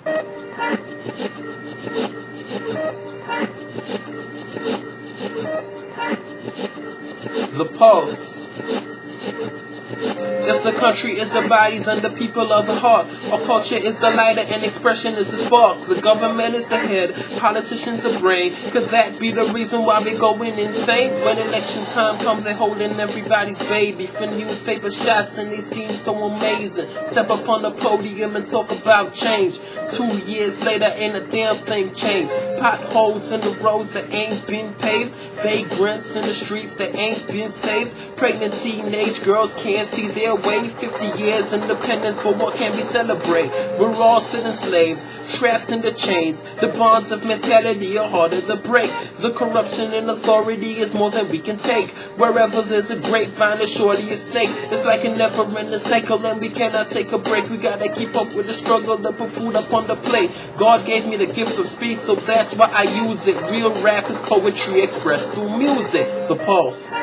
The pulse. If the country is the body, then the people are the heart. Our culture is the lighter and expression is the spark. The government is the head, politicians the brain. Could that be the reason why we're going insane? When election time comes, they're holding everybody's baby for newspaper shots and they seem so amazing. Step up on the podium and talk about change. 2 years later, ain't a damn thing changed. Potholes in the roads that ain't been paved. Vagrants in the streets that ain't been saved. Pregnant teenage girls can't see their way. 50 years independence, but what can we celebrate? We're all still enslaved, trapped in the chains. The bonds of mentality are harder to break. The corruption and authority is more than we can take. Wherever there's a grapevine, there's surely a snake. It's like a never-ending cycle and we cannot take a break. We gotta keep up with the struggle to put food up on the plate. God gave me the gift of speech, so that's why I use it. Real rap is poetry expressed through music. The pulse.